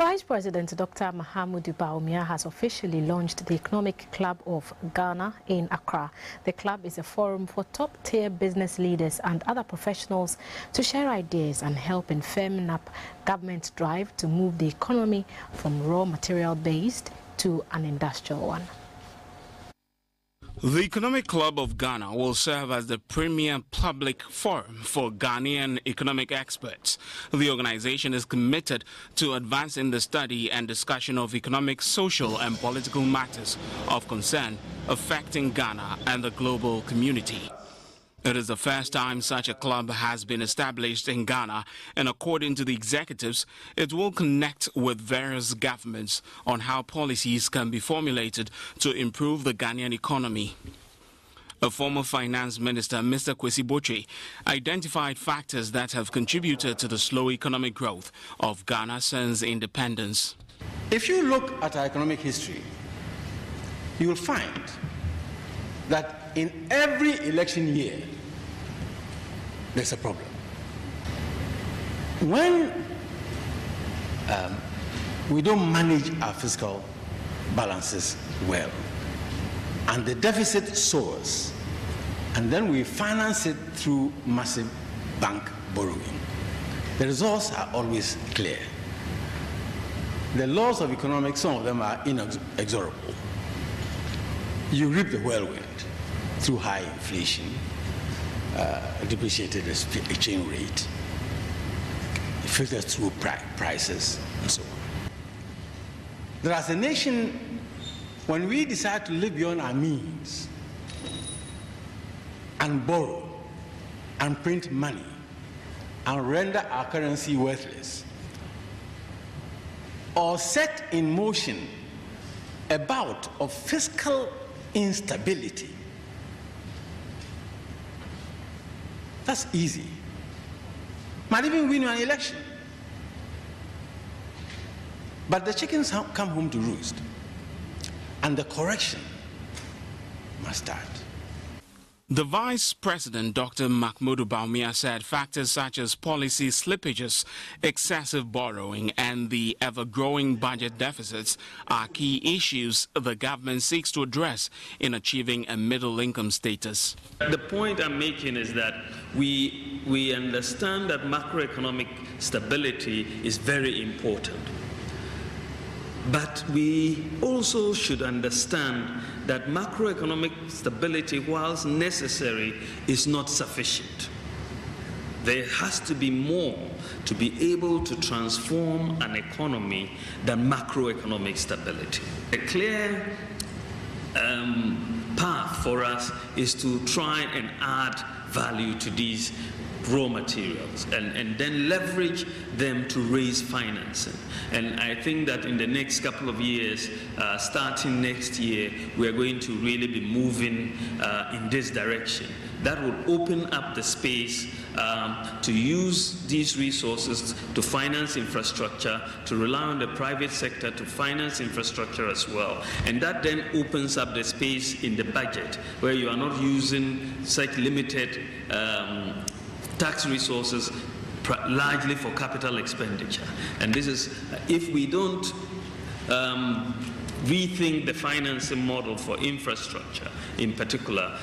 Vice President Dr. Mahamudu Bawumia has officially launched the Economic Club of Ghana in Accra. The club is a forum for top-tier business leaders and other professionals to share ideas and help in firming up government's drive to move the economy from raw material-based to an industrial one. The Economic Club of Ghana will serve as the premier public forum for Ghanaian economic experts. The organization is committed to advancing the study and discussion of economic, social and political matters of concern affecting Ghana and the global community. It is the first time such a club has been established in Ghana, and according to the executives, it will connect with various governments on how policies can be formulated to improve the Ghanaian economy. A former finance minister, Mr. Kwesi Botwe, identified factors that have contributed to the slow economic growth of Ghana since independence. If you look at our economic history, you will find that in every election year, there's a problem. When we don't manage our fiscal balances well, and the deficit soars, and then we finance it through massive bank borrowing, the results are always clear. The laws of economics, some of them are inexorable. You reap the whirlwind through high inflation, depreciated exchange rate, it filters through prices, and so on. But as a nation, when we decide to live beyond our means and borrow and print money and render our currency worthless, or set in motion a bout of fiscal instability, that's easy. Might even win an election. But the chickens come home to roost, and the correction must start. The Vice President, Dr. Mahamudu Bawumia, said factors such as policy slippages, excessive borrowing and the ever-growing budget deficits are key issues the government seeks to address in achieving a middle-income status. The point I'm making is that we understand that macroeconomic stability is very important. But we also should understand that macroeconomic stability, whilst necessary, is not sufficient. There has to be more to be able to transform an economy than macroeconomic stability. A clear path for us is to try and add value to these raw materials and then leverage them to raise financing. And I think that in the next couple of years, starting next year, we are going to really be moving in this direction. That will open up the space to use these resources to finance infrastructure, to rely on the private sector to finance infrastructure as well. And that then opens up the space in the budget where you are not using such limited tax resources largely for capital expenditure. And this is, if we don't rethink the financing model for infrastructure in particular,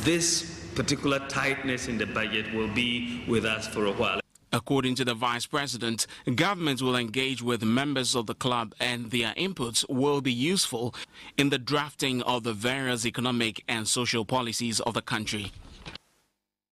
this particular tightness in the budget will be with us for a while. According to the Vice President, government will engage with members of the club and their inputs will be useful in the drafting of the various economic and social policies of the country.